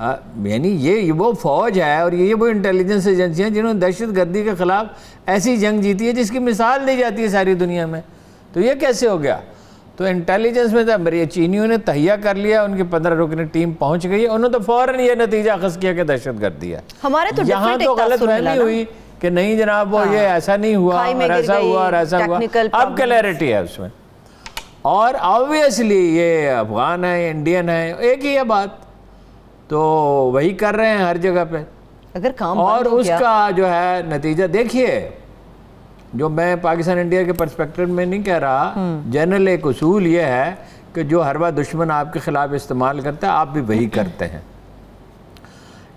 یعنی یہ وہ فوج ہے اور یہ وہ انٹیلیجنس ایجنسیاں جنہوں نے دہشت گردی کے خلاف ایسی جنگ جیتی ہے جس کی مثال دی جاتی ہے ساری دنیا میں. تو یہ کیسے ہو گیا؟ تو انٹیلیجنس میں تو چینیوں نے تہیہ کر لیا, ان کی 15 رکنی ٹیم پہنچ گئی ہے, انہوں نے تو فوراً یہ نتیجہ اخذ کیا کہ دہشت گردی ہے. یہاں تو غلط فہمی ہوئی کہ نہیں جناب وہ یہ ایسا نہیں ہوا اور ایسا ہوا اور ایسا ہوا. اب کلیئرٹی ہے اس میں. اور آبویسلی یہ افغان ہے, انڈین ہے, ایک ہی ہے بات, تو وہی کر رہے ہیں ہر جگہ پہ. اگر کام اور اس کا جو ہے نتیجہ دیکھیے, جو میں پاکستان انڈیا کے پرسپیکٹو میں نہیں کہہ رہا, جنرل ایک اصول یہ ہے کہ جو ہر بار دشمن آپ کے خلاف استعمال کرتا ہے آپ بھی وہی کرتے ہیں.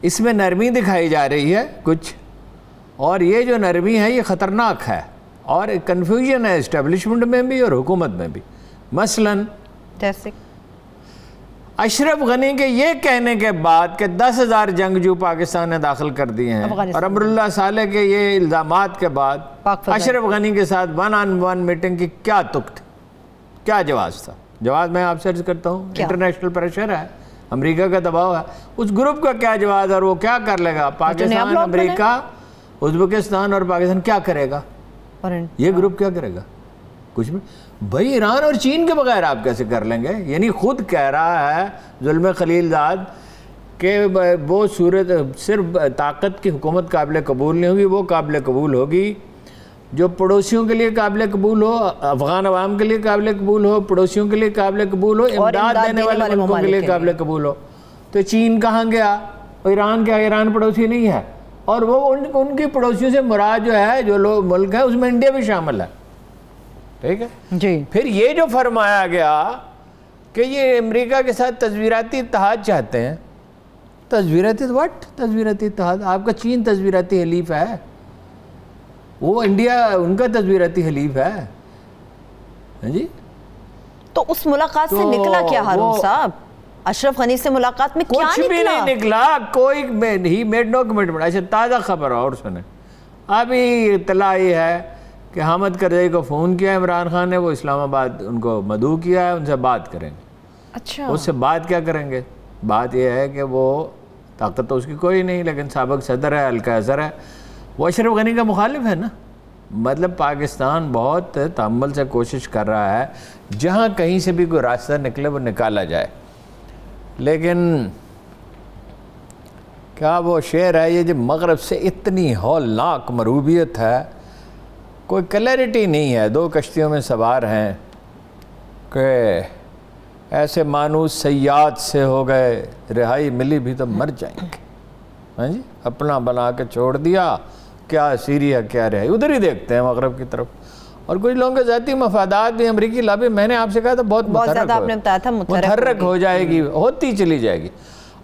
اس میں نرمی دکھائی جا رہی ہے کچھ, اور یہ جو نرمی ہے یہ خطرناک ہے اور کنفیوژن ہے اسٹیبلشمنٹ میں بھی اور حکومت میں بھی. مثلاً جیسے اشرف غنی کے یہ کہنے کے بعد کہ 10,000 جنگجو پاکستان نے داخل کر دیے ہیں, اور امراللہ صالح کے یہ الزامات کے بعد اشرف غنی کے ساتھ 1-on-1 میٹنگ کی کیا تک تھی, کیا جواز تھا؟ جواز میں آپ سے عرض کرتا ہوں, انٹرنیشنل پریشر ہے, امریکہ کا دباؤ ہے, اس گروپ کا کیا جواز اور وہ کیا کر لے گا؟ پاکستان, امریکہ, ازبکستان اور پاکستان کیا کرے گا؟ یہ گروپ کیا کرے گا؟ کچھ بھی. بھائی ایران اور چین کے بغیر آپ کیسے کر لیں گے؟ یعنی خود کہہ رہا ہے ظلم خلیل زاد کہ وہ صورت صرف طاقت کی حکومت قابل قبول نہیں ہوگی, وہ قابل قبول ہوگی جو پڑوسیوں کے لیے قابل قبول ہو, افغان عوام کے لیے قابل قبول ہو, پڑوسیوں کے لیے قابل قبول ہو, امداد دینے والے ملکوں کے لیے قابل قبول ہو. تو چین کہاں گیا؟ ایران کیا؟ ایران پڑوسی نہیں ہے, اور وہ ان کی پڑوسیوں سے مراد جو ہے جو لوگ ملک ہے اس میں انڈیا بھی شامل ہے. ٹھیک ہے جی. پھر یہ جو فرمایا گیا کہ یہ امریکہ کے ساتھ تصویراتی اتحاد چاہتے ہیں, تصویراتی اتحاد؟ آپ کا چین تصویراتی حلیف ہے, وہ انڈیا ان کا تصویراتی حلیف ہے. جی تو اس ملاقات سے نکلا کیا ہارون صاحب؟ اشرف غنی سے ملاقات میں کیا نکلا؟ کچھ بھی نہیں نکلا, کوئی ہی میڈ نو کمٹمنٹ. اچھا تازہ خبر اور سنیں, ابھی اطلاع یہ ہے کہ حامد کرزئی کو فون کیا عمران خان نے, وہ اسلام آباد ان کو مدعو کیا ہے, ان سے بات کریں گے. اچھا, اس سے بات کیا کریں گے؟ بات یہ ہے کہ وہ طاقت تو اس کی کوئی نہیں, لیکن سابق صدر ہے, حلقہ اثر ہے, وہ اشرف غنی کا مخالف ہے نا. مطلب پاکستان بہت تحمل سے کوشش کر رہا ہے جہاں کہیں سے بھی کوئی راستہ نکلے وہ نکالا جائے. لیکن کیا وہ شعر ہے یہ جو مغرب سے اتنی ہولناک مروبیت ہے, کوئی کلیئرٹی نہیں ہے, 2 کشتیوں میں سوار ہیں کہ ایسے مانوس سیاد سے ہو گئے, رہائی ملی بھی تو مر جائیں گے. ہاں جی, اپنا بنا کے چھوڑ دیا, کیا سیریا کیا رہائی, ادھر ہی دیکھتے ہیں مغرب کی طرف. اور کچھ لوگوں کے ذاتی مفادات بھی, امریکی لابی میں نے آپ سے کہا تھا بہت متحرک ہو جائے گی, ہوتی چلی جائے گی.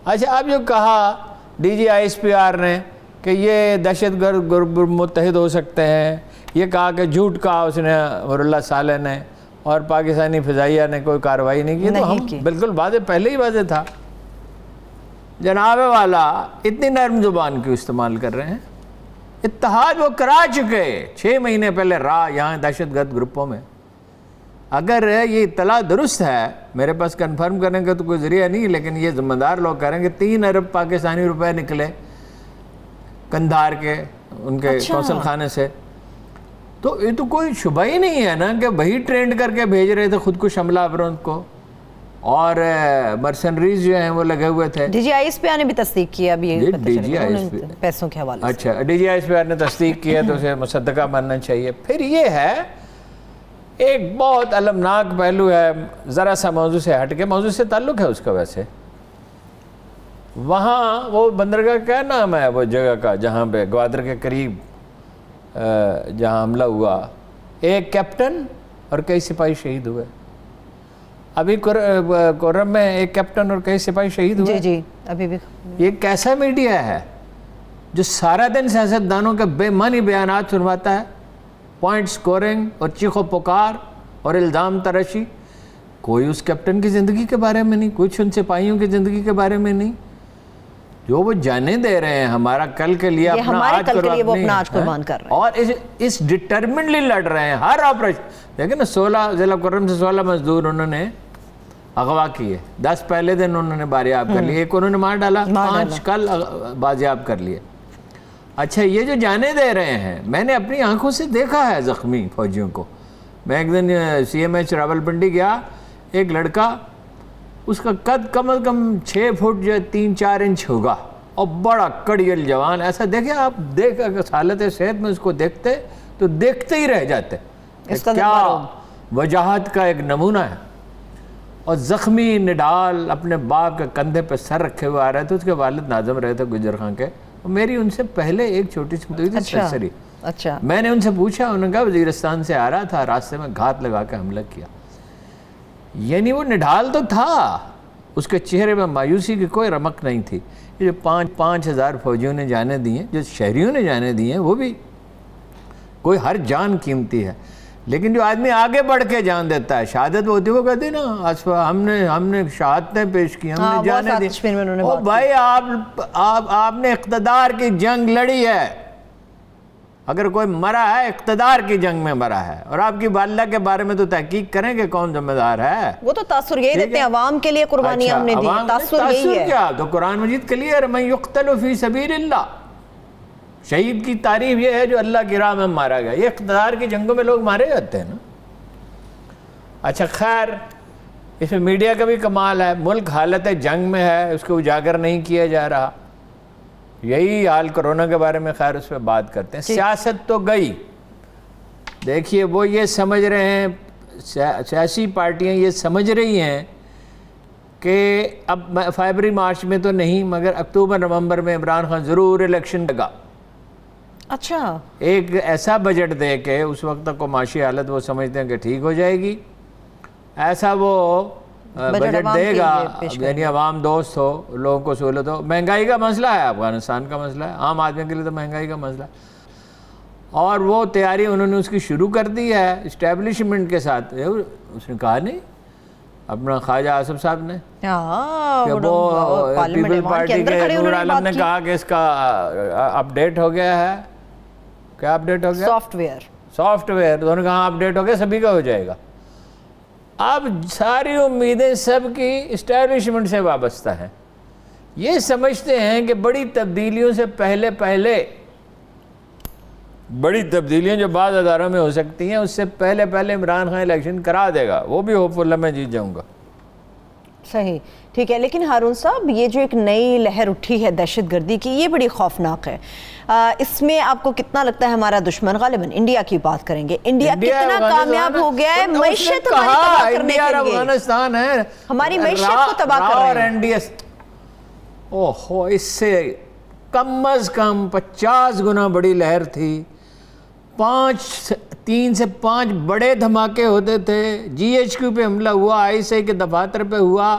اچھا اب جو کہا D G I S P R نے کہ یہ دہشت گرد گروپ متحد ہو سکتے ہیں, یہ کہا کہ جھوٹ کہا اس نے امراللہ صالح نے, اور پاکستانی فضائیہ نے کوئی کارروائی نہیں کی. تو ہم بالکل واضح, پہلے ہی واضح تھا. جناب والا اتنی نرم زبان کیوں استعمال کر رہے ہیں؟ اتحاد وہ کرا چکے 6 مہینے پہلے یہاں دہشت گرد گروپوں میں. اگر یہ اطلاع درست ہے, میرے پاس کنفرم کرنے کا تو کوئی ذریعہ نہیں, لیکن یہ ذمہ دار لوگ کہہ رہے ہیں کہ 3 ارب پاکستانی روپے نکلے کندھار کے ان کے قوصل خانے سے. تو یہ تو کوئی شبہ ہی نہیں ہے نا کہ وہی ٹرینڈ کر کے بھیج رہے تھے خود کش حملہ آوروں کو, اور مرسنریز جو ہیں وہ لگے ہوئے تھے. D G I S P R نے بھی تصدیق کیا ابھی پیسوں کے حوالے سے. اچھا, D G I S P R نے تصدیق کیا تو اسے مصدقہ ماننا چاہیے. پھر یہ ہے ایک بہت المناک پہلو ہے, ذرا سا موضوع سے ہٹ کے, موضوع سے تعلق ہے اس کا ویسے. وہاں وہ بندرگاہ کیا نام ہے وہ جگہ کا جہاں پہ گوادر کے قریب جہاں حملہ ہوا, ایک کیپٹن اور کئی سپاہی شہید ہوئے. ابھی کورم میں ایک کیپٹن اور کئی سپاہی شہید ہوئے. جی ابھی بھی. یہ کیسا میڈیا ہے جو سارا دن سیاستدانوں کے بے معنی بیانات سنواتا ہے, پوائنٹ سکورنگ اور چیخ و پکار اور الزام تراشی. کوئی اس کیپٹن کی زندگی کے بارے میں نہیں, کچھ ان سپاہیوں کی زندگی کے بارے میں نہیں. جو وہ جانے دے رہے ہیں ہمارا کل کے لیے, اپنا آج قربان کر رہے ہیں, اور اس ڈٹرمنٹلی لڑ رہے ہیں ہر آپریشن. دیکھیں نا 16 ضلع کرم سے 16 مزدور انہوں نے اغوا کیے، 10 پہلے دن انہوں نے بازیاب کر لیے، ایک انہوں نے مار ڈالا، 5 کل بازیاب کر لیے۔ اچھا یہ جو جانے دے رہے ہیں، میں نے اپنی آنکھوں سے دیکھا ہے زخمی فوجیوں کو۔ میں ایک دن CMH راولپنڈی گیا، ایک لڑکا، اس کا قد کم از کم 6 فٹ جو 3-4 انچ ہوگا، اور بڑا کڑیل جوان، ایسا دیکھے آپ، دیکھ حالت صحت میں اس کو دیکھتے تو دیکھتے ہی رہ جاتے، کیا وجاہت کا ایک نمونہ ہے۔ اور زخمی نڈال اپنے باپ کے کندھے پہ سر رکھے ہوئے آ رہے تھے، اس کے والد ناظم رہے تھے گجر خان کے، اور میری ان سے پہلے ایک چھوٹی سی ہوئی تھی سرسری۔ میں نے ان سے پوچھا، انہوں نے کہا وزیرستان سے آ رہا تھا، راستے میں گھات لگا کے حملہ کیا۔ یعنی وہ نڈال تو تھا، اس کے چہرے میں مایوسی کی کوئی رمق نہیں تھی۔ یہ جو 5,000 فوجیوں نے جانے دی ہیں، جو شہریوں نے جانے دی ہیں، وہ بھی کوئی ہر جان قیمتی ہے، لیکن جو آدمی آگے بڑھ کے جان دیتا ہے، شہادت وہ ہوتی ہے، وہ کہتے ہیں نا ہم نے شہادتیں پیش کی، ہم نے جانے دی۔ او بھائی آپ نے اقتدار کی جنگ لڑی ہے، اگر کوئی مرا ہے اقتدار کی جنگ میں مرا ہے، اور آپ کی والدہ کے بارے میں تو تحقیق کریں کہ کون ذمہ دار ہے۔ وہ تو تاثر یہی دیتے ہیں، عوام کے لیے قربانیاں ہم نے دی، تاثر یہی ہے۔ کیا تو قرآن مجید کلیئر، من یقتل فی سبیل اللہ، شہید کی تعریف یہ ہے جو اللہ کی راہ میں مارا گیا۔ یہ اقتدار کی جنگوں میں لوگ مارے جاتے ہیں نا۔ اچھا خیر، اس میں میڈیا کا بھی کمال ہے، ملک حالت جنگ میں ہے، اس کو اجاگر نہیں کیا جا رہا۔ یہی حال کرونا کے بارے میں خیر اس پہ بات کرتے ہیں۔ سیاست تو گئی، دیکھیے وہ یہ سمجھ رہے ہیں، سیاسی پارٹیاں یہ سمجھ رہی ہیں کہ اب فیبری مارچ میں تو نہیں، مگر اکتوبر نومبر میں عمران خان ضرور الیکشن لگا۔ اچھا، ایک ایسا بجٹ دے کے اس وقت تک کو معاشی حالت وہ سمجھتے ہیں کہ ٹھیک ہو جائے گی، ایسا وہ بجٹ دے گا یعنی عوام دوست ہو، لوگوں کو سہولت ہو۔ مہنگائی کا مسئلہ ہے، افغانستان کا مسئلہ ہے، عام آدمی کے لیے تو مہنگائی کا مسئلہ ہے، اور وہ تیاری انہوں نے اس کی شروع کر دی ہے اسٹیبلشمنٹ کے ساتھ۔ اس نے کہا نہیں، اپنا خواجہ آصف صاحب نے کہ وہ پیپل پارٹی کے نور عالم نے کہا کہ اس کا اپڈیٹ ہو گیا ہے۔ کیا اپڈیٹ ہو گیا؟ Soft where. انہوں نے کہا اپڈیٹ ہو گیا، سبھی کا ہو جائے گا۔ اب ساری امیدیں سب کی اسٹیبلشمنٹ سے وابستہ ہیں، یہ سمجھتے ہیں کہ بڑی تبدیلیوں سے پہلے بڑی تبدیلیاں جو بعض اداروں میں ہو سکتی ہیں، اس سے پہلے عمران خان الیکشن کرا دے گا، وہ بھی ہوپ فل ہے میں جیت جاؤں گا۔ صحیح، ٹھیک ہے، لیکن ہارون صاحب یہ جو ایک نئی لہر اٹھی ہے دہشت گردی کی، یہ بڑی خوفناک ہے۔ اس میں آپ کو کتنا لگتا ہے ہمارا دشمن، غالباً انڈیا کی بات کریں گے، انڈیا کتنا کامیاب ہو گیا ہے معیشت ہماری تباہ کرنے کے لیے؟ افغانستان ہے، ہماری معیشت کو تباہ کر رہے ہیں۔ اوہو، اس سے کم از کم 50 گنا بڑی لہر تھی۔ 3 سے 5 بڑے دھماکے ہوتے تھے، GHQ پہ حملہ ہوا، ISI کے دفاتر پہ ہوا،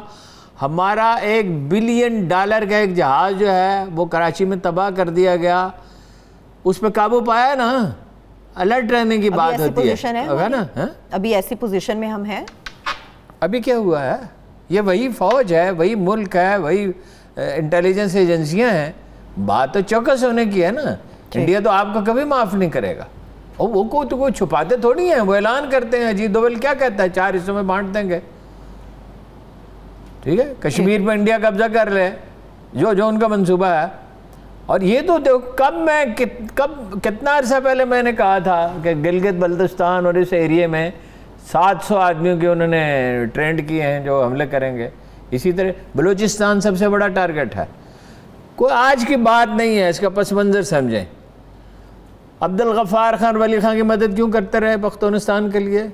ہمارا $1 بلین کا ایک جہاز جو ہے وہ کراچی میں تباہ کر دیا گیا، اس پہ قابو پایا نا۔ الرٹ رہنے کی بات ہوتی ہے نا۔ ابھی ایسی پوزیشن میں ہم ہیں، ابھی کیا ہوا ہے؟ یہ وہی فوج ہے، وہی ملک ہے، وہی انٹیلیجنس ایجنسیاں ہیں، بات تو چوکس ہونے کی ہے نا۔ انڈیا تو آپ کو کبھی معاف نہیں کرے گا، اور وہ کوئی چھپاتے تھوڑی ہیں، وہ اعلان کرتے ہیں۔ اجیت دوول کیا کہتا ہے؟ 4 حصوں میں بانٹ دیں گے، ٹھیک ہے، کشمیر پہ انڈیا قبضہ کر لے، جو ان کا منصوبہ ہے۔ اور یہ تو کتنا عرصہ پہلے میں نے کہا تھا کہ گلگت بلتستان اور اس ایریے میں 700 آدمیوں کے انہوں نے ٹرینڈ کیے ہیں جو حملے کریں گے۔ اسی طرح بلوچستان سب سے بڑا ٹارگٹ ہے، کوئی آج کی بات نہیں ہے، اس کا پس منظر سمجھیں۔ عبدالغفار خان ولی خان کی مدد کیوں کرتے رہے پختونستان کے لیے؟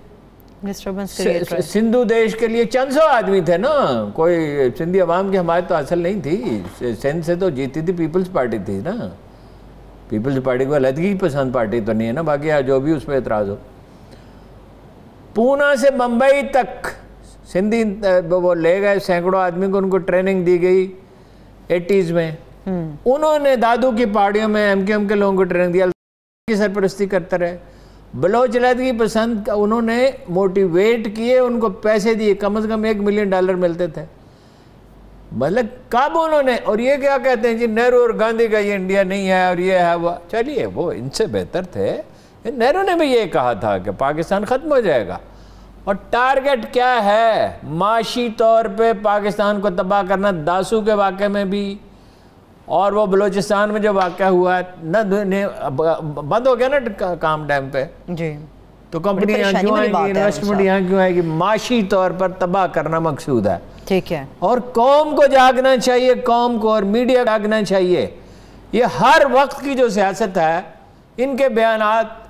سندھو دیش کے لیے چند سو آدمی تھے نا، کوئی سندھی عوام کی حمایت تو حاصل نہیں تھی، سندھ سے تو جیتی تھی پیپلز پارٹی تھی نا۔ پیپلز پارٹی کو علیحدگی پسند پارٹی تو نہیں ہے نا، باقی جو بھی اس پہ اعتراض ہو۔ پونا سے بمبئی تک سندھی وہ لے گئے سینکڑوں آدمی کو، ان کو ٹریننگ دی گئی 80s میں، انہوں نے دادو کی پہاڑیوں میں MQM کے لوگوں کو ٹریننگ دیا، کی سرپرستی کرتے رہے۔ بلوچ علیحدگی پسند انہوں نے موٹیویٹ کیے، ان کو پیسے دیے، کم از کم $1 ملین ملتے تھے، مطلب کب انہوں نے۔ اور یہ کیا کہتے ہیں جی نہرو اور گاندھی کا یہ انڈیا نہیں ہے اور یہ ہے وہ، چلیے وہ ان سے بہتر تھے۔ نہرو نے بھی یہ کہا تھا کہ پاکستان ختم ہو جائے گا، اور ٹارگٹ کیا ہے؟ معاشی طور پہ پاکستان کو تباہ کرنا. داسو کے واقعے میں بھی اور وہ بلوچستان میں جو واقعہ ہوا ہے نہ بند ہو گیا نا کام ٹائم پہ جی. تو کمپنی یہاں کیوں آئیں گی, انویسٹمنٹ یہاں کیوں آئے گی؟ معاشی طور پر تباہ کرنا مقصود ہے. ٹھیک ہے. اور قوم کو جاگنا چاہیے, قوم کو اور میڈیا جاگنا چاہیے. یہ ہر وقت کی جو سیاست ہے, ان کے بیانات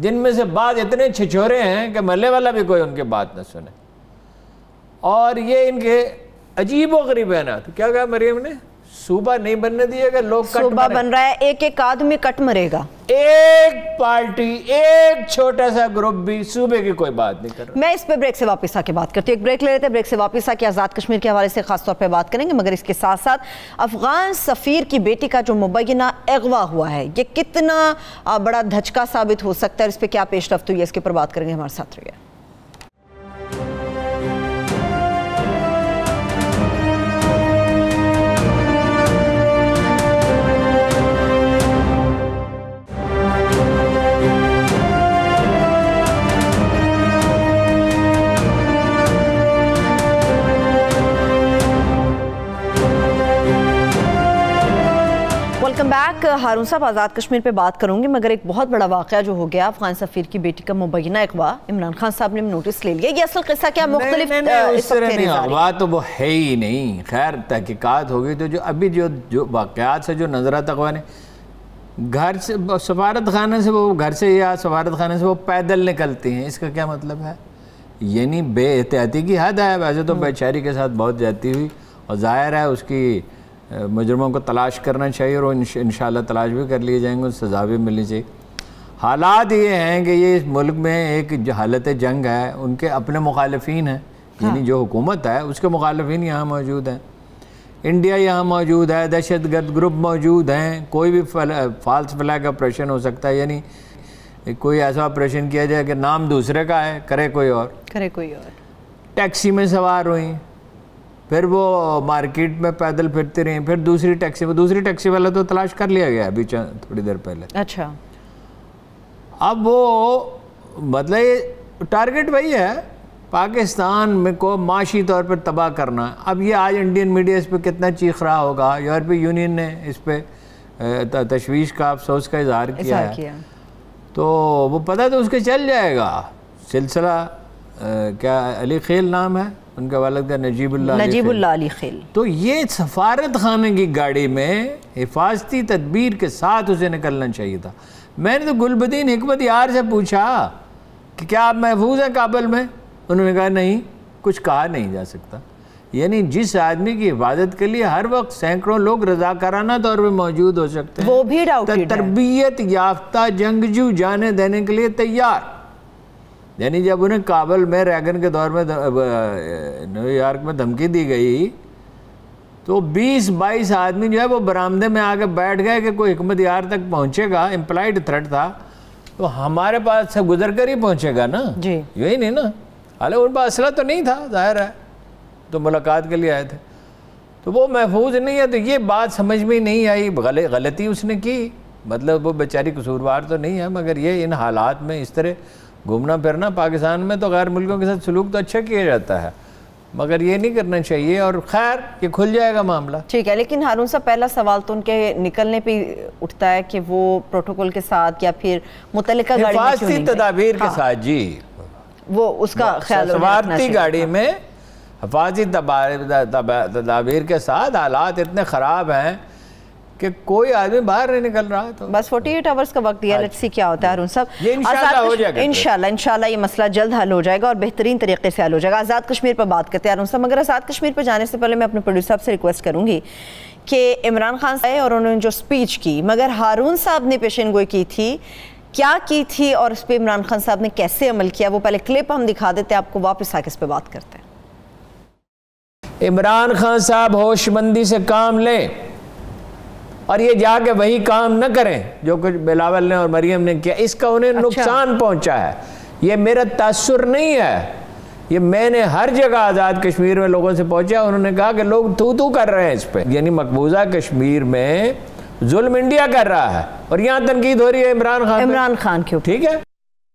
جن میں سے بعض اتنے چھچورے ہیں کہ محلے والا بھی کوئی ان کے بات نہ سنے, اور یہ ان کے عجیب و غریب بیانات. کیا کہا مریم نے؟ صوبہ نہیں بننے دیے گا, لوگ کٹ صوبہ بن رہا ہے, ایک ایک آدمی کٹ مرے گا. ایک پارٹی, ایک چھوٹا سا گروپ بھی صوبے کی کوئی بات نہیں کر رہا. میں اس پہ بریک سے واپس آ کے بات کرتی ہوں. ایک بریک لے لیتے ہیں, بریک سے واپس آ کے آزاد کشمیر کے حوالے سے خاص طور پہ بات کریں گے, مگر اس کے ساتھ ساتھ افغان سفیر کی بیٹی کا جو مبینہ اغوا ہوا ہے, یہ کتنا بڑا دھچکا ثابت ہو سکتا ہے, اس پہ کیا پیش رفت ہوئی ہے, اس کے اوپر بات کریں گے. ہمارے ساتھ رہیے. Welcome back. ہارون صاحب, آزاد کشمیر پہ بات کروں گی, مگر ایک بہت بڑا واقعہ جو ہو گیا, افغان سفیر کی بیٹی کا مبینہ اغوا, عمران خان صاحب نے نوٹس لے لیا. یہ اصل قصہ کیا مختلف اس طرح نہیں, اغوا تو وہ ہے ہی نہیں. خیر تحقیقات ہوگی تو جو ابھی جو واقعات سے جو نظر آتا, اغوا نے گھر سے سفارت خانے سے وہ گھر سے یا سفارت خانے سے وہ پیدل نکلتی ہیں, اس کا کیا مطلب ہے؟ یعنی بے احتیاطی کی حد ہے. ویسے تو بیچاری کے ساتھ بہت زیادتی ہوئی, اور ظاہر ہے اس کی مجرموں کو تلاش کرنا چاہیے, اور انشاءاللہ تلاش بھی کر لیے جائیں گے, سزا بھی ملنی چاہیے. حالات یہ ہیں کہ یہ اس ملک میں ایک حالت جنگ ہے, ان کے اپنے مخالفین ہیں, یعنی جو حکومت ہے اس کے مخالفین یہاں موجود ہیں, انڈیا یہاں موجود ہے, دہشت گرد گروپ موجود ہیں, کوئی بھی فالس فلیگ آپریشن ہو سکتا ہے, یعنی کوئی ایسا آپریشن کیا جائے کہ نام دوسرے کا ہے, کرے کوئی اور. ٹیکسی میں سوار ہوئیں, پھر وہ مارکیٹ میں پیدل پھرتی رہیں, پھر دوسری ٹیکسی والا تو تلاش کر لیا گیا ابھی تھوڑی دیر پہلے. اچھا, اب وہ مطلب ٹارگٹ وہی ہے, پاکستان میں کو معاشی طور پر تباہ کرنا. اب یہ آج انڈین میڈیا اس پہ کتنا چیخ رہا ہوگا, یورپی یونین نے اس پہ تشویش کا, افسوس کا اظہار کیا ہے, تو وہ پتہ تو اس کے چل جائے گا. سلسلہ کیا علی خیل نام ہے ان کے والد کا, نجیب اللہ علی خیل. تو یہ سفارت خانے کی گاڑی میں حفاظتی تدبیر کے ساتھ اسے نکلنا چاہیے تھا. میں نے تو گلبدین حکمت یار سے پوچھا کہ کیا آپ محفوظ ہیں کابل میں؟ انہوں نے کہا نہیں, کچھ کہا نہیں جا سکتا. یعنی جس آدمی کی حفاظت کے لیے ہر وقت سینکڑوں لوگ رضاکارانہ طور پہ موجود ہو سکتے ہیں, وہ بھی ڈاؤٹیڈ ہے, تربیت یافتہ جنگجو جانے دینے کے لیے تیار. یعنی جب انہیں کابل میں ریگن کے دور میں نیو یارک میں دھمکی دی گئی تو 20-22 آدمی جو ہے وہ برآمدے میں آ کے بیٹھ گئے کہ کوئی حکمت یار تک پہنچے گا. امپلائڈ تھریٹ تھا, تو ہمارے پاس سے گزر کر ہی پہنچے گا نا, یہی نہیں نا. حالانکہ ان پاس اسلحہ تو نہیں تھا, ظاہر ہے, تو ملاقات کے لیے آئے تھے, تو وہ محفوظ نہیں ہے. تو یہ بات سمجھ میں نہیں آئی, غلطی اس نے کی, مطلب وہ بیچاری قصوروار تو نہیں ہے, مگر یہ ان حالات میں اس طرح گھومنا پھرنا. پاکستان میں تو غیر ملکوں کے ساتھ سلوک تو اچھا کیا جاتا ہے, مگر یہ نہیں کرنا چاہیے. اور خیر یہ کھل جائے گا معاملہ. ٹھیک ہے, لیکن ہارون صاحب پہلا سوال تو ان کے نکلنے پہ اٹھتا ہے کہ وہ پروٹوکول کے ساتھ یا پھر متعلقہ گاڑی میں کیوں نہیں حفاظتی تدابیر کے ساتھ. جی, وہ اس کا خیال سفارتی گاڑی میں حفاظتی تدابیر کے ساتھ. حالات اتنے خراب ہیں کہ کوئی آدمی باہر نہیں نکل رہا. تو بس 48 آورز کا وقت دیا, لیٹس سی کیا ہوتا ہے ہارون صاحب. یہ انشاءاللہ ہو جائے گا, انشاءاللہ یہ مسئلہ جلد حل ہو جائے گا اور بہترین طریقے سے حل ہو جائے گا. آزاد کشمیر پر بات کرتے ہیں ہارون صاحب, مگر آزاد کشمیر پہ جانے سے پہلے میں اپنے پروڈیوسر صاحب سے ریکویسٹ کروں گی کہ عمران خان صاحب اور انہوں نے جو سپیچ کی, مگر ہارون صاحب نے پیشین گوئی کی تھی, کیا کی تھی اور اس پہ عمران خان صاحب نے کیسے عمل کیا, وہ پہلے کلپ ہم دکھا دیتے ہیں آپ کو, واپس آ کے اس پہ بات کرتے ہیں. عمران خان صاحب ہوش مندی سے کام لیں اور یہ جا کے وہی کام نہ کریں جو کچھ بلاول نے اور مریم نے کیا. اس کا انہیں نقصان پہنچا ہے. یہ میرا تاثر نہیں ہے, یہ میں نے ہر جگہ آزاد کشمیر میں لوگوں سے پہنچا, انہوں نے کہا کہ لوگ تو کر رہے ہیں اس پہ. یعنی مقبوضہ کشمیر میں ظلم انڈیا کر رہا ہے اور یہاں تنقید ہو رہی ہے عمران خان کے. ٹھیک ہے,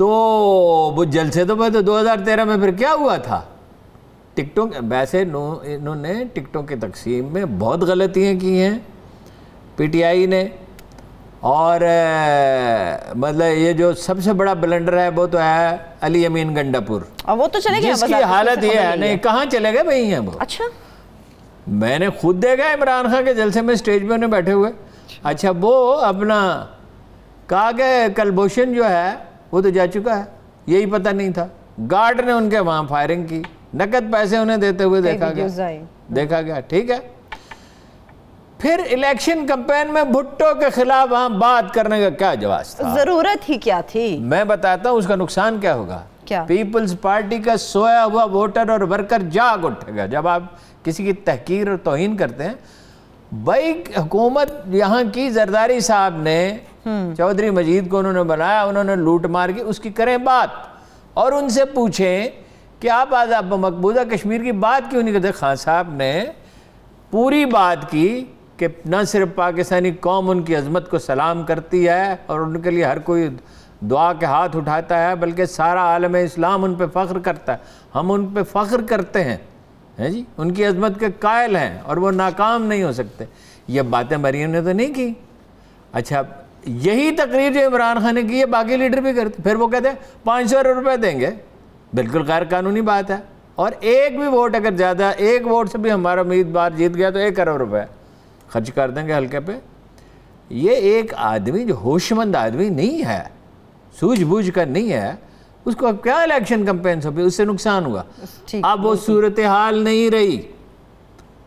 تو وہ جلسے تو 2013 میں پھر کیا ہوا تھا؟ ٹکٹوں، ویسے انہوں نے ٹکٹوں کی تقسیم میں بہت غلطیاں کی ہیں پی ٹی آئی نے، اور مطلب یہ جو سب سے بڑا بلنڈر ہے وہ تو ہے علی امین گنڈاپور، اور وہ تو چلے گئے، جس کی حالت یہ ہے، نہیں کہاں چلے گئے بھائی ہیں وہ؟ اچھا، میں نے خود دیکھا عمران خان کے جلسے میں اسٹیج پہ انہیں بیٹھے ہوئے. اچھا وہ اپنا کہا کہ کلبھوشن جو ہے وہ تو جا چکا ہے، یہی پتہ نہیں تھا. گارڈ نے ان کے وہاں فائرنگ کی، نقد پیسے انہیں دیتے ہوئے دیکھا گیا. ٹھیک ہے، پھر الیکشن کمپین میں بھٹو کے خلاف وہاں بات کرنے کا کیا جواز تھا؟ ضرورت ہی کیا تھی؟ میں بتاتا ہوں اس کا نقصان کیا ہوگا. پیپلز پارٹی کا سویا ہوا ووٹر اور ورکر جاگ اٹھے گا جب آپ کسی کی تحقیر اور توہین کرتے ہیں. بھائی حکومت یہاں کی زرداری صاحب نے چودھری مجید کو انہوں نے بنایا، انہوں نے لوٹ مار کی، اس کی کریں بات اور ان سے پوچھیں کہ آپ مقبوضہ کشمیر کی بات کیوں نہیں کرتے. خان صاحب نے پوری بات کی کہ نہ صرف پاکستانی قوم ان کی عظمت کو سلام کرتی ہے اور ان کے لیے ہر کوئی دعا کے ہاتھ اٹھاتا ہے، بلکہ سارا عالم اسلام ان پہ فخر کرتا ہے. ہم ان پہ فخر کرتے ہیں جی، ان کی عظمت کے قائل ہیں اور وہ ناکام نہیں ہو سکتے. یہ باتیں مریم نے تو نہیں کی. اچھا یہی تقریر جو عمران خان نے کی ہے باقی لیڈر بھی کرتے، پھر وہ کہتے ہیں 500 روپے دیں گے. بالکل غیر قانونی بات ہے. اور ایک بھی ووٹ اگر زیادہ، ایک ووٹ سے بھی ہمارا امیدوار جیت گیا تو 1 کروڑ روپے خرچ کر دیں گے حلقے پہ. یہ ایک آدمی جو ہوش مند آدمی نہیں ہے، سوجھ بوجھ کر نہیں ہے، اس کو اب کیا الیکشن کمپینس ہو، اس سے نقصان ہوا. اب وہ صورتحال نہیں رہی،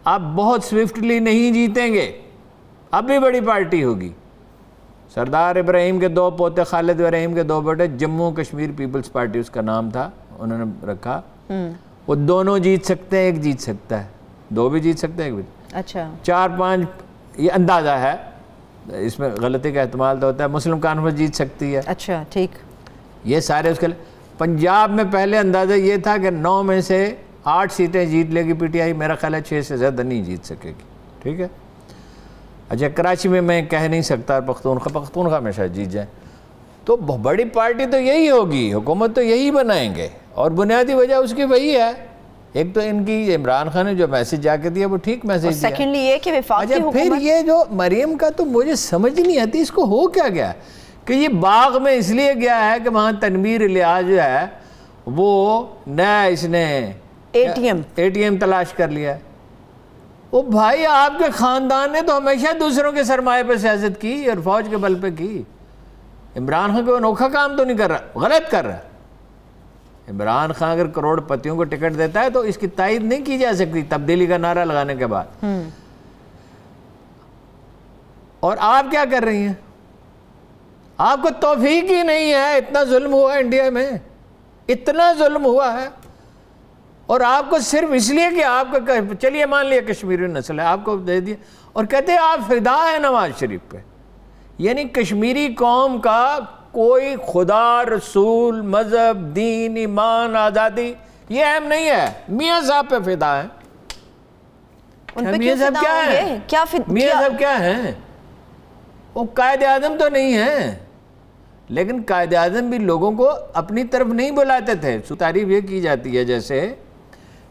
اب بہت سوئفٹلی نہیں جیتیں گے. اب بھی بڑی پارٹی ہوگی. سردار ابراہیم کے 2 پوتے، خالد ابراہیم کے 2 بیٹے، جموں کشمیر پیپلز پارٹی اس کا نام تھا، انہوں نے رکھا. وہ دونوں جیت سکتے ہیں، ایک جیت سکتا ہے، 2 بھی جیت سکتے ہیں، ایک بھی. اچھا 4-5 یہ اندازہ ہے، اس میں غلطی کا احتمال تو ہوتا ہے. مسلم کانفرنس جیت سکتی ہے. اچھا ٹھیک. یہ سارے اس کے لئے پنجاب میں پہلے اندازہ یہ تھا کہ 9 میں سے 8 سیٹیں جیت لے گی پی ٹی آئی. میرا خیال ہے 6 سے زیادہ نہیں جیت سکے گی. ٹھیک ہے. اچھا کراچی میں کہہ نہیں سکتا پختونخوا ہمیشہ جیت جائے. تو بڑی پارٹی تو یہی ہوگی، حکومت تو یہی بنائیں گے، اور بنیادی وجہ اس کی وہی ہے. ایک تو ان کی عمران خان نے جو میسیج جا کے دیا وہ ٹھیک میسیج دیا. سیکنڈلی یہ کہ وفاقی حکومت. پھر یہ جو مریم کا تو مجھے سمجھ نہیں آتی اس کو ہو کیا گیا کہ یہ باغ میں اس لیے گیا ہے کہ وہاں تنویر الیاس جو ہے وہ نیا اس نے اے ٹی ایم تلاش کر لیا. وہ بھائی آپ کے خاندان نے تو ہمیشہ دوسروں کے سرمایہ پہ سیاست کی اور فوج کے بل پہ کی. عمران خان کو انوکھا کام تو نہیں کر رہا، غلط کر رہا. عمران خان اگر کروڑ پتیوں کو ٹکٹ دیتا ہے تو اس کی تائید نہیں کی جا سکتی تبدیلی کا نعرہ لگانے کے بعد. اور آپ کیا کر رہی ہیں؟ آپ کو توفیق ہی نہیں ہے. اتنا ظلم ہوا انڈیا میں، اتنا ظلم ہوا ہے، اور آپ کو صرف اس لیے کہ آپ کا چلیے مان لیا کشمیری نسل ہے، آپ کو دے دیا، اور کہتے ہیں آپ فدا ہیں نواز شریف پہ. یعنی کشمیری قوم کا کوئی خدا، رسول، مذہب، دین، ایمان، آزادی یہ اہم نہیں ہے. میاں صاحب پہ فدا ہیں. میاں صاحب کیا ہیں؟ میاں صاحب کیا ہیں؟ وہ قائد اعظم تو نہیں ہیں، لیکن قائد اعظم بھی لوگوں کو اپنی طرف نہیں بلاتے تھے. تعریف یہ کی جاتی ہے جیسے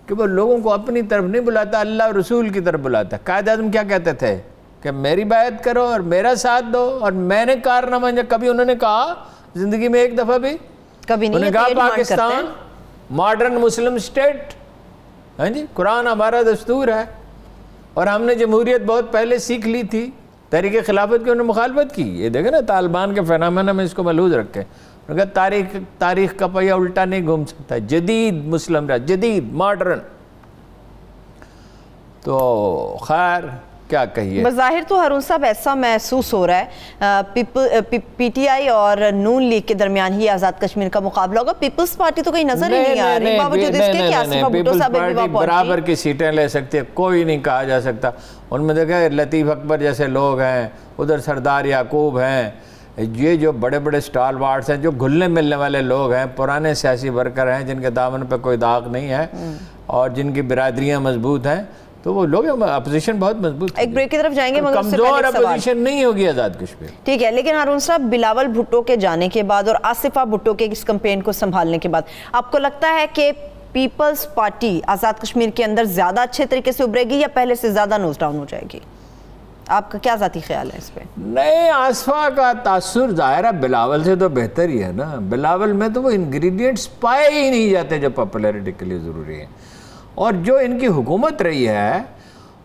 کہ وہ لوگوں کو اپنی طرف نہیں بلاتا، اللہ اور رسول کی طرف بلاتا. قائد اعظم کیا کہتے تھے کہ میری بیعت کرو اور میرا ساتھ دو، اور میں نے کارنامہ. کبھی انہوں نے کہا زندگی میں ایک دفعہ بھی کبھی نہیں. انہوں نے کہا پاکستان ماڈرن مسلم اسٹیٹ، ہاں جی قرآن ہمارا دستور ہے، اور ہم نے جمہوریت بہت پہلے سیکھ لی تھی. تحریک خلافت کی انہوں نے مخالفت کی. یہ دیکھیں نا طالبان کے فینامنا میں اس کو ملحوظ رکھیں. انہوں نے کہا تاریخ کا پہیہ الٹا نہیں گھوم سکتا، جدید مسلم رہا، جدید ماڈرن. تو خیر کیا کہیے. بظاہر تو ہارون صاحب ایسا محسوس ہو رہا ہے پی ٹی آئی اور نون لیگ کے درمیان ہی آزاد کشمیر کا مقابلہ ہوگا. پیپلز پارٹی تو کہیں نظر ہی نہیں آ رہی، باوجود اس کے کہ آصف بھٹو صاحب بھی وہاں پہنچی. برابر کی سیٹیں لے سکتی ہے، کوئی نہیں کہا جا سکتا. ان میں دیکھیں لطیف اکبر جیسے لوگ ہیں، ادھر سردار یعقوب ہیں، یہ جو بڑے بڑے سٹال وارڈز ہیں، جو گھلنے ملنے والے لوگ ہیں، پرانے سیاسی ورکر ہیں جن کے دامن پہ کوئی داغ نہیں ہے اور جن کی برادریاں مضبوط ہیں. تو وہ لوگ اپوزیشن بہت مضبوط. ایک بریک کی طرف جائیں گے مگر کمزور اپوزیشن نہیں ہوگی آزاد کشمیر. ٹھیک ہے, لیکن ہارون صاحب بلاول بھٹو کے جانے کے بعد اور آصفہ بھٹو کے اس کمپین کو سنبھالنے کے بعد آپ کو لگتا ہے کہ پیپلز پارٹی آزاد کشمیر کے اندر زیادہ اچھے طریقے سے ابھرے گی یا پہلے سے زیادہ نوز ڈاؤن ہو جائے گی؟ آپ کا کیا ذاتی خیال ہے اس پہ؟ نہیں, آصفہ کا تاثر ظاہر ہے بلاول سے تو بہتر ہی ہے نا. بلاول میں تو وہ انگریڈینٹس پائے ہی نہیں جاتے جو پاپولیرٹی کے لیے ضروری ہیں. اور جو ان کی حکومت رہی ہے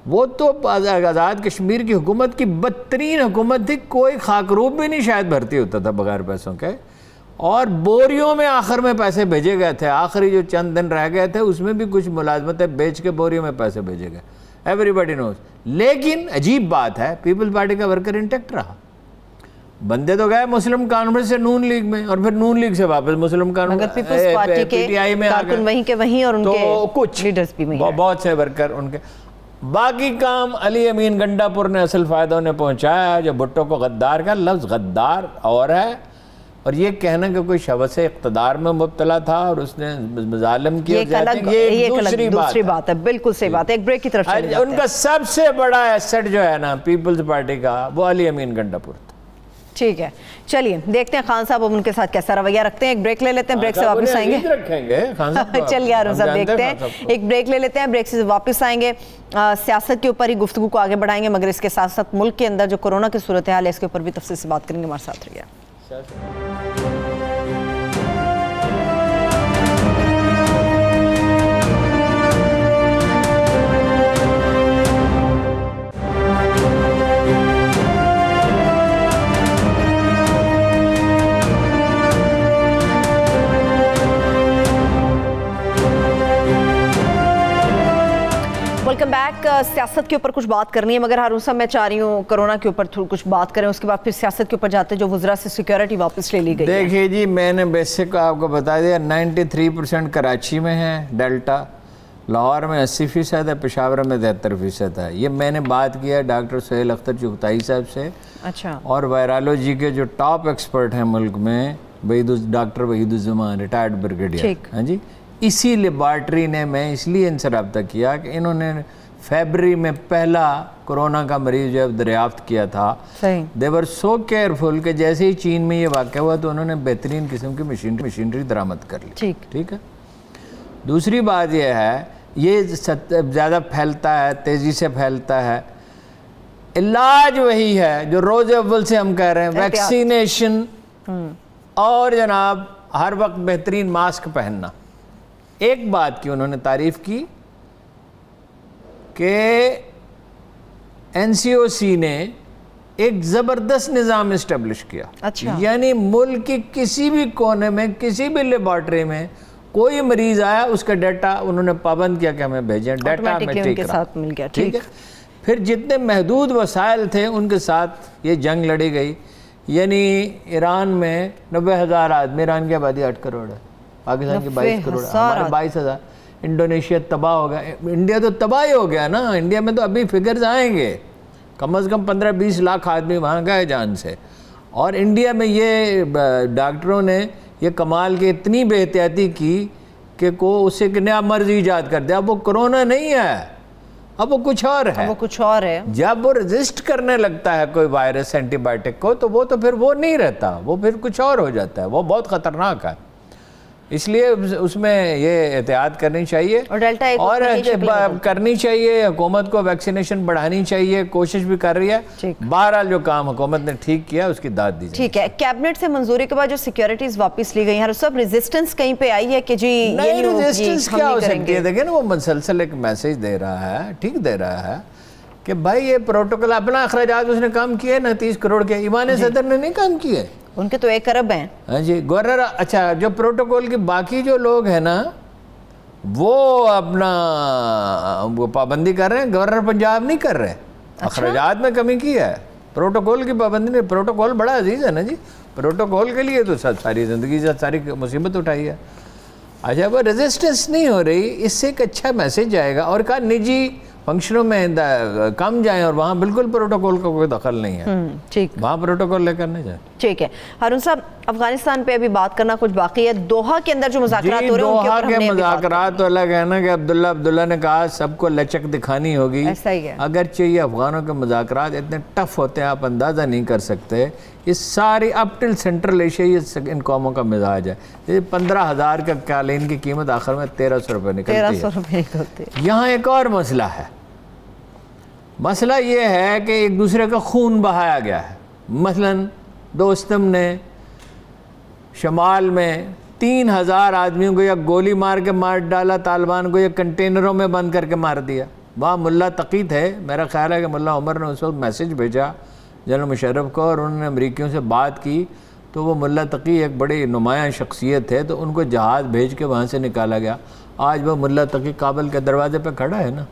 وہ تو آزاد کشمیر کی حکومت کی بدترین حکومت تھی. کوئی خاکروب بھی نہیں شاید بھرتی ہوتا تھا بغیر پیسوں کے, اور بوریوں میں آخر میں پیسے بھیجے گئے تھے. آخری جو چند دن رہ گئے تھے اس میں بھی کچھ ملازمتیں بیچ کے بوریوں میں پیسے بھیجے گئے. ایوری بڈی نوز. لیکن عجیب بات ہے, پیپلز پارٹی کا ورکر انٹیکٹ رہا. بندے تو گئے مسلم کانفرنس سے نون لیگ میں اور پھر نون لیگ سے واپس مسلم کانفرنس پیپلز پارٹی کے کارکن وہیں کے وہیں اور ان کے کچھ لیڈرز بھی وہیں, بہت سے ورکر ان کے. باقی کام علی امین گنڈا پور نے اصل فائدہ انہیں پہنچایا. جو بھٹو کو غدار کا لفظ غدار اور ہے, اور یہ کہنا کہ کوئی شوث اقتدار میں مبتلا تھا اور اس نے مظالم کیا, یہ دوسری بات ہے. بالکل صحیح بات ہے. ایک بریک کی طرف چلے جاتے ہیں. ان کا سب سے بڑا ایسٹ جو ہے نا پیپلز پارٹی کا وہ علی امین گنڈا پور تھا. ٹھیک ہے, چلیے دیکھتے ہیں خان صاحب اب ان کے ساتھ کیسا رویہ رکھتے ہیں. ایک بریک لے لیتے ہیں, بریک سے واپس آئیں گے. چلیے ہارون صاحب دیکھتے ہیں, ایک بریک لے لیتے ہیں, بریک سے واپس آئیں گے. سیاست کے اوپر ہی گفتگو کو آگے بڑھائیں گے, مگر اس کے ساتھ ساتھ ملک کے اندر جو کورونا کی صورتحال ہے اس کے اوپر بھی تفصیل سے بات کریں گے. ہمارے ساتھ رہیے. Welcome back. سیاست کے اوپر کچھ بات کرنی ہے, مگر ہارون صاحب میں چاہ رہی ہوں کورونا کے اوپر کچھ بات کریں, اس کے بعد پھر سیاست کے اوپر جاتے جو وزراء سے سیکیورٹی واپس لے لی گئی. دیکھیے جی, میں نے بیسک آپ کو بتا دیا 93% کراچی میں ہے ڈیلٹا, لاہور میں 80% ہے, پشاور میں 73% ہے. یہ میں نے بات کیا ڈاکٹر سہیل اختر چغتائی صاحب سے, اچھا, اور وائرالوجی کے جو ٹاپ ایکسپرٹ ہیں ملک میں ڈاکٹر وحید الزمان ریٹائرڈ بریگیڈیئر. ہاں جی, اسی لیبارٹری نے, میں اس لیے ان سے رابطہ کیا کہ انہوں نے فیبری میں پہلا کرونا کا مریض جو دریافت کیا تھا. they were so careful کہ جیسے ہی چین میں یہ واقعہ ہوا تو انہوں نے بہترین قسم کی مشینری درآمد کر لی. ٹھیک ہے. دوسری بات یہ ہے, یہ زیادہ پھیلتا ہے, تیزی سے پھیلتا ہے, علاج وہی ہے جو روز اول سے ہم کہہ رہے ہیں, ویکسینیشن اور جناب ہر وقت بہترین ماسک پہننا. ایک بات کی انہوں نے تعریف کی کہ این سی او سی نے ایک زبردست نظام اسٹیبلش کیا. یعنی ملک کی کسی بھی کونے میں, کسی بھی لیبارٹری میں کوئی مریض آیا, اس کا ڈیٹا انہوں نے پابند کیا کہ ہمیں بھیجیں, ڈیٹا ہمیں ٹھیک رہا. ٹھیک ہے. پھر جتنے محدود وسائل تھے ان کے ساتھ یہ جنگ لڑی گئی. یعنی ایران میں 90,000 آدمی, ایران کی آبادی 8 کروڑ ہے, پاکستان کی 22 کروڑ ہے, ہمارے 22,000. انڈونیشیا تباہ ہو گیا, انڈیا تو تباہ ہی ہو گیا نا. انڈیا میں تو ابھی فگرز آئیں گے, کم از کم 15-20 لاکھ آدمی وہاں گئے جان سے. اور انڈیا میں یہ ڈاکٹروں نے یہ کمال کی اتنی بے احتیاطی کی کہ اسے ایک نیا مرض ایجاد کر دیا. اب وہ کرونا نہیں ہے, اب وہ کچھ اور ہے. جب وہ رزسٹ کرنے لگتا ہے کوئی وائرس اینٹی بائیوٹک کو تو وہ تو پھر وہ نہیں رہتا, وہ پھر کچھ اور ہو جاتا ہے, وہ بہت خطرناک ہے. اس لیے اس میں یہ احتیاط کرنی چاہیے اور کرنی چاہیے. حکومت کو ویکسینیشن بڑھانی چاہیے, کوشش بھی کر رہی ہے. بہرحال جو کام حکومت نے ٹھیک کیا اس کی داد دی. ٹھیک ہے. کیبنٹ سے منظوری کے بعد جو سیکیورٹیز واپس لی گئی ہیں, سب ریزسٹنس کہیں پہ آئی ہے کہ جی نہیں, ریزسٹنس کیا ہو سکتی ہے؟ دیکھیں نا, وہ مسلسل ایک میسیج دے رہا ہے, ٹھیک دے رہا ہے کہ بھائی یہ پروٹوکول, اپنا اخراجات اس نے کام کیے نا 30 کروڑ کے, ایوان صدر نے نہیں کام کیے, ان کے تو 1 ارب ہیں. ہاں جی, گورنر. اچھا, جو پروٹوکول کے باقی جو لوگ ہیں نا وہ اپنا پابندی کر رہے ہیں, گورنر پنجاب نہیں کر رہے. اخراجات میں کمی کی ہے, پروٹوکول کی پابندی نہیں. پروٹوکول بڑا عزیز ہے نا جی, پروٹوکول کے لیے تو ساری زندگی سے ساری مصیبت اٹھائی ہے. اچھا, وہ ریزسٹنس نہیں ہو رہی, اس سے ایک اچھا میسیج آئے گا. اور کہا نجی فنکشنوں میں کم جائیں اور وہاں بالکل پروٹوکول کا کوئی دخل نہیں ہے، ٹھیک، وہاں پروٹوکول لے کر نہیں جائیں. ٹھیک ہے. ہارون صاحب افغانستان پہ ابھی بات کرنا کچھ باقی ہے. دوحہ کے اندر جو مذاکرات ہو رہے ہیں ان کے اوپر ہم نے مذاکرات تو الگ ہے نا کہ عبداللہ نے کہا سب کو لچک دکھانی ہوگی. ایسا ہی ہے. اگرچہ یہ افغانوں کے مذاکرات اتنے ٹف ہوتے ہیں آپ اندازہ نہیں کر سکتے. یہ ساری اپ ٹل سینٹرل ایشیا یہ ان قوموں کا مزاج ہے. 15,000 کا قالین کی قیمت آخر میں 1,300 روپے نکلتی ہے. یہاں ایک اور مسئلہ ہے. مسئلہ یہ ہے کہ ایک دوسرے کا خون بہایا گیا ہے. مثلاً دوستم نے شمال میں 3,000 آدمیوں کو یا گولی مار کے مار ڈالا طالبان کو، یا کنٹینروں میں بند کر کے مار دیا. وہاں ملا تقی تھے، میرا خیال ہے کہ ملا عمر نے اس وقت میسیج بھیجا جنرل مشرف کو اور انہوں نے امریکیوں سے بات کی، تو وہ ملا تقی ایک بڑی نمایاں شخصیت ہے، تو ان کو جہاز بھیج کے وہاں سے نکالا گیا. آج وہ ملا تقی کابل کے دروازے پہ کھڑا ہے نا.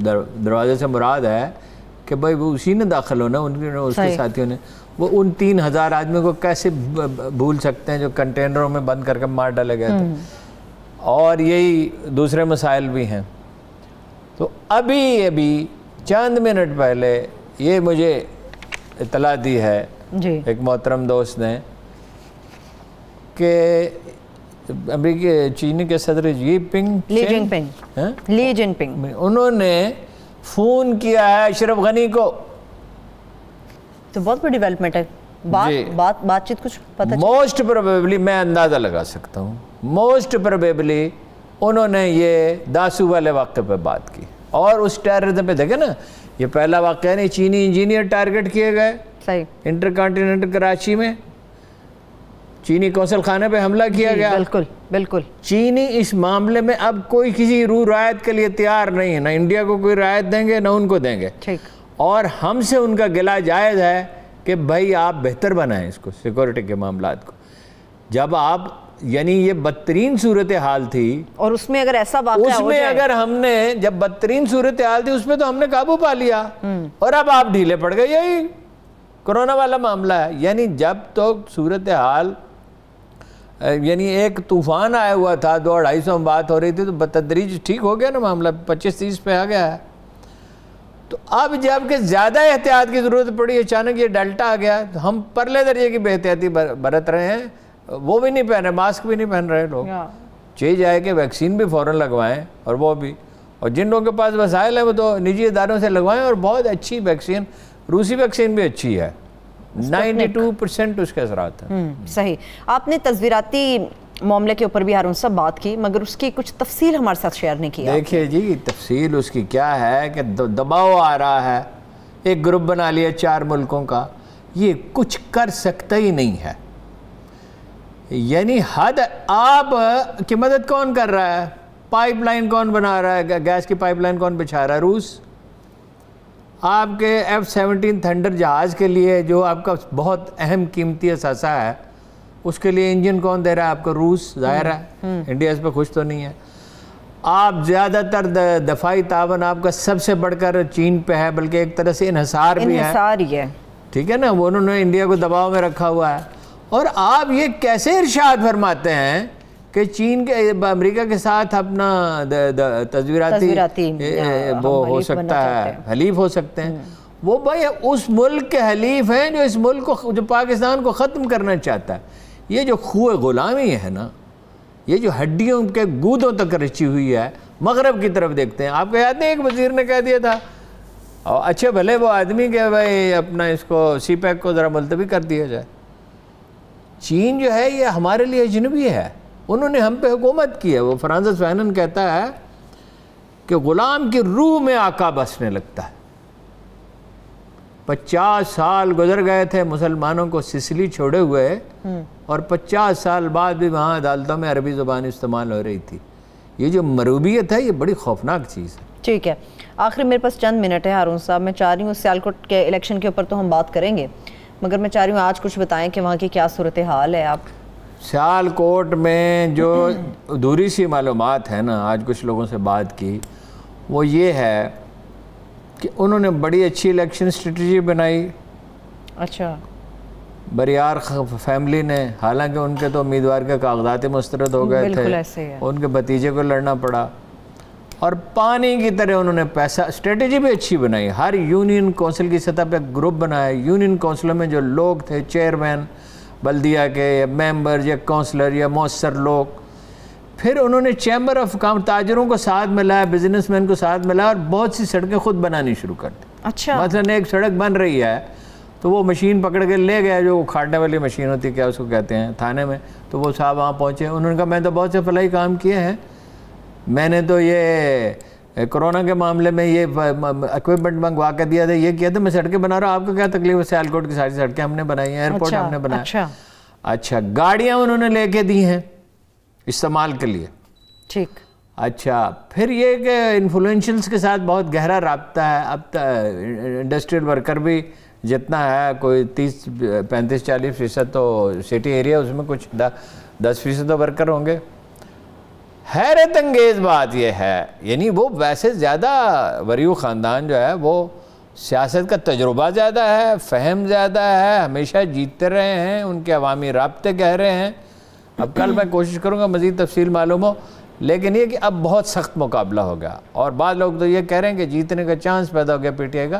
دروازے سے مراد ہے کہ بھائی وہ اسی نے داخل ہونا، اس کے ساتھیوں نے. وہ ان 3,000 آدمیوں کو کیسے بھول سکتے ہیں جو کنٹینروں میں بند کر کے مار ڈالے گئے تھے. اور یہی دوسرے مسائل بھی ہیں. تو ابھی چند منٹ پہلے یہ مجھے اطلاع دی ہے ایک محترم دوست نے کہ امریکی چینی کے صدر لی جن پنگ انہوں نے فون کیا ہے اشرف غنی کو. تو بہت بڑی ڈیولپمنٹ ہے. بات چیت کچھ پتہ موسٹ پروبیبلی میں اندازہ لگا سکتا ہوں، موسٹ پروبیبلی انہوں نے یہ داسو والے واقعے پہ بات کی. اور اس ٹیررزم پہ دیکھیں نا، یہ پہلا واقعہ نہیں، چینی انجینئر ٹارگٹ کیے گئے صحیح انٹر کانٹیننٹل کراچی میں، چینی قونصل خانے پہ حملہ کیا گیا. بالکل. چینی اس معاملے میں اب کوئی کسی رو رعایت کے لیے تیار نہیں ہے، نہ انڈیا کو کوئی رعایت دیں گے نہ ان کو دیں گے. اور ہم سے ان کا گلہ جائز ہے کہ بھائی آپ بہتر بنائیں اس کو، سیکورٹی کے معاملات کو. جب آپ یعنی یہ بدترین صورتحال تھی اور اس میں اگر ایسا واقعہ اس میں اگر ہم نے جب بدترین صورتحال تھی اس پہ تو ہم نے قابو پا لیا اور اب آپ ڈھیلے پڑ گئے. یہی کرونا والا معاملہ ہے. یعنی جب تو صورتحال یعنی ایک طوفان آیا ہوا تھا، 200-250 میں بات ہو رہی تھی، تو بتدریج ٹھیک ہو گیا نا معاملہ، 25-30 پہ آ گیا ہے. تو اب جب کہ زیادہ احتیاط کی ضرورت پڑی، اچانک یہ ڈیلٹا آ گیا، تو ہم پرلے درجے کی بے احتیاطی برت رہے ہیں. وہ بھی نہیں پہن رہے، ماسک بھی نہیں پہن رہے لوگ. چاہیے جائے کہ ویکسین بھی فوراً لگوائیں، اور وہ بھی، اور جن لوگوں کے پاس وسائل ہیں وہ تو نجی اداروں سے لگوائیں. اور بہت اچھی ویکسین، روسی ویکسین بھی اچھی ہے، 92% اس کے اثرات ہیں. صحیح. آپ نے تصویراتی معاملے کے اوپر بھی ہارون صاحب بات کی، مگر اس کی کچھ تفصیل ہمارے ساتھ شیئر نہیں کی. دیکھیے جی، تفصیل اس کی کیا ہے کہ دباؤ آ رہا ہے، ایک گروپ بنا لیا 4 ملکوں کا، یہ کچھ کر سکتا ہی نہیں ہے. یعنی حد آپ کی مدد کون کر رہا ہے؟ پائپ لائن کون بنا رہا ہے؟ گیس کی پائپ لائن کون بچھا رہا ہے؟ روس. آپ کے F-17 تھنڈر جہاز کے لیے جو آپ کا بہت اہم قیمتی اثاثہ ہے، اس کے لیے انجن کون دے رہا ہے آپ کو؟ روس. ظاہر ہے انڈیا اس پہ خوش تو نہیں ہے. آپ زیادہ تر دفاعی تعاون آپ کا سب سے بڑھ کر چین پہ ہے، بلکہ ایک طرح سے انحصار بھی ہے. ٹھیک ہے نا، وہ انہوں نے انڈیا کو دباؤ میں رکھا ہوا ہے. اور آپ یہ کیسے ارشاد فرماتے ہیں کہ چین کے امریکہ کے ساتھ اپنا تصویراتی وہ ہو سکتا ہے، حلیف ہو سکتے ہیں. وہ بھائی اس ملک کے حلیف ہیں جو اس ملک کو، جو پاکستان کو ختم کرنا چاہتا ہے. یہ جو خوہ غلامی ہے نا، یہ جو ہڈیوں کے گودوں تک رچی ہوئی ہے، مغرب کی طرف دیکھتے ہیں. آپ کو یاد نہیں ایک وزیر نے کہہ دیا تھا، اچھے بھلے وہ آدمی کہ بھائی اپنا اس کو سی پیک کو ذرا ملتوی کر دیا جائے. چین جو ہے یہ ہمارے لیے اجنبی ہے، انہوں نے ہم پہ حکومت کی ہے. وہ فرانسس فینن کہتا ہے کہ غلام کی روح میں آقا بسنے لگتا ہے. 50 سال گزر گئے تھے مسلمانوں کو سسلی چھوڑے ہوئے، اور 50 سال بعد بھی وہاں عدالتوں میں عربی زبان استعمال ہو رہی تھی. یہ جو مروبیت ہے یہ بڑی خوفناک چیز ہے. ٹھیک ہے، آخر میرے پاس چند منٹ ہے ہارون صاحب. میں چاہ رہی ہوں سیالکوٹ کے الیکشن کے اوپر تو ہم بات کریں گے، مگر میں چاہ رہی ہوں آج کچھ بتائیں کہ وہاں کی کیا صورتحال ہے. آپ سیالکوٹ میں جو ادھوری سی معلومات ہیں نا، آج کچھ لوگوں سے بات کی، وہ یہ ہے کہ انہوں نے بڑی اچھی الیکشن اسٹریٹجی بنائی. اچھا. بریار فیملی نے، حالانکہ ان کے تو امیدوار کے کاغذات مسترد ہو گئے تھے، ان کے بھتیجے کو لڑنا پڑا. اور پانی کی طرح انہوں نے پیسہ اسٹریٹجی بھی اچھی بنائی. ہر یونین کونسل کی سطح پہ گروپ بنایا. یونین کونسلوں میں جو لوگ تھے چیئرمین بلدیہ کے یا ممبر یا کونسلر یا مؤثر لوگ, پھر انہوں نے چیمبر آف کامرس تاجروں کو ساتھ ملایا, بزنس مین کو ساتھ ملایا اور بہت سی سڑکیں خود بنانی شروع کر دی. اچھا. مثلا ایک سڑک بن رہی ہے تو وہ مشین پکڑ کے لے گیا, جو کھاڑنے والی مشین ہوتی ہے, کیا اس کو کہتے ہیں, تھانے میں. تو وہ صاحب وہاں پہنچے, انہوں نے کہا میں تو بہت سے فلاحی کام کیے ہیں, میں نے تو یہ کرونا کے معاملے میں یہ اکوپمنٹ منگوا کے دیا تھا, یہ کیا تھا, میں سڑکیں بنا رہا ہوں, آپ کو کیا تکلیف ہے؟ سیالکوٹ کی ساری سڑکیں ہم نے بنائی ہیں, ایئرپورٹ ہم نے بنایا. اچھا, گاڑیاں انہوں نے لے کے دی ہیں استعمال کے لیے. ٹھیک. اچھا, پھر یہ کہ انفلوئنشلز کے ساتھ بہت گہرا رابطہ ہے. اب انڈسٹریل ورکر بھی جتنا ہے, کوئی 35-40% تو سٹی ایریا, اس میں کچھ 10% تو ورکر ہوں گے. حیرت انگیز بات یہ ہے, یعنی وہ ویسے زیادہ وریو خاندان جو ہے وہ سیاست کا تجربہ زیادہ ہے, فہم زیادہ ہے, ہمیشہ جیتتے رہے ہیں, ان کے عوامی رابطے گہرے ہیں. اب کل میں کوشش کروں گا مزید تفصیل معلوم ہو, لیکن یہ کہ اب بہت سخت مقابلہ ہو گیا. اور بعض لوگ تو یہ کہہ رہے ہیں کہ جیتنے کا چانس پیدا ہو گیا پی ٹی آئی کا.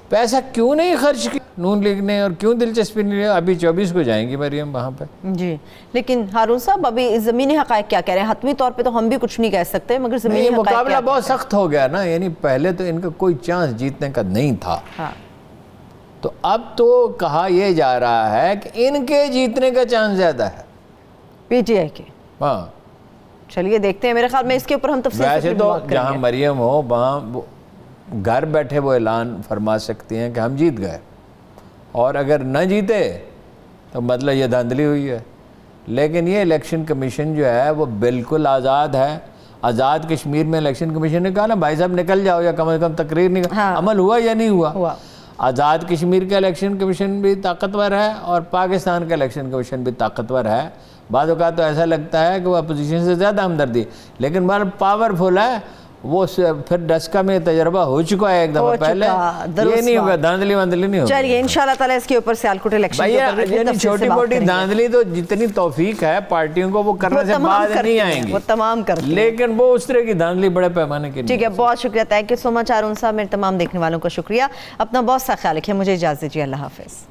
پیسہ کیوں نہیں خرچ کیا نون لیگ نے, اور کیوں دلچسپی نہیں لیا؟ ابھی 24 کو جائیں گی مریم وہاں پہ. جی, لیکن ہارون صاحب ابھی زمینی حقائق کیا کہہ رہے ہیں؟ حتمی طور پہ تو ہم بھی کچھ نہیں کہہ سکتے, مگر زمینی حقائق مقابلہ بہت سخت ہو گیا نا. یعنی پہلے تو ان کا کوئی چانس جیتنے کا نہیں تھا, تو اب تو کہا یہ جا رہا ہے کہ ان کے جیتنے کا چانس زیادہ ہے پی ٹی آئی کے. ہاں, چلیے دیکھتے ہیں. میرے خیال میں اس کے اوپر ہم تفصیل سے ویسے تو جہاں مریم ہو وہاں گھر بیٹھے وہ اعلان فرما سکتی ہیں کہ ہم جیت گئے, اور اگر نہ جیتے تو مطلب یہ دھاندلی ہوئی ہے. لیکن یہ الیکشن کمیشن جو ہے وہ بالکل آزاد ہے. آزاد کشمیر میں الیکشن کمیشن نے کہا نا بھائی صاحب نکل جاؤ, یا کم از کم تقریر نہیں, عمل ہوا یا نہیں ہوا؟ آزاد کشمیر کا الیکشن کمیشن بھی طاقتور ہے اور پاکستان کا الیکشن کمیشن بھی طاقتور ہے. بعض اوقات تو ایسا لگتا ہے کہ وہ اپوزیشن سے زیادہ ہمدردی, لیکن بہت پاورفل ہے وہ. پھر ڈسکا میں تجربہ ہو چکا ہے ایک دفعہ پہلے, یہ نہیں ہوگا, دھاندلی واندلی نہیں ہوگی. چلیے انشاءاللہ تعالی اس کے اوپر سیالکوٹ الیکشن کے اوپر بھی تفصیل سے چھوٹی موٹی دھاندلی تو جتنی توفیق ہے پارٹیوں کو وہ کرنے سے بعد نہیں آئیں گی, وہ تمام کرتے ہیں, لیکن وہ اس طرح کی دھاندلی بڑے پیمانے کی. ٹھیک ہے, بہت شکریہ. تھینک یو سو مچ ہارون صاحب. میرے تمام دیکھنے والوں کو شکریہ. اپنا بہت سا خیال رکھیے. مجھے اجازت دیجیے. اللہ حافظ.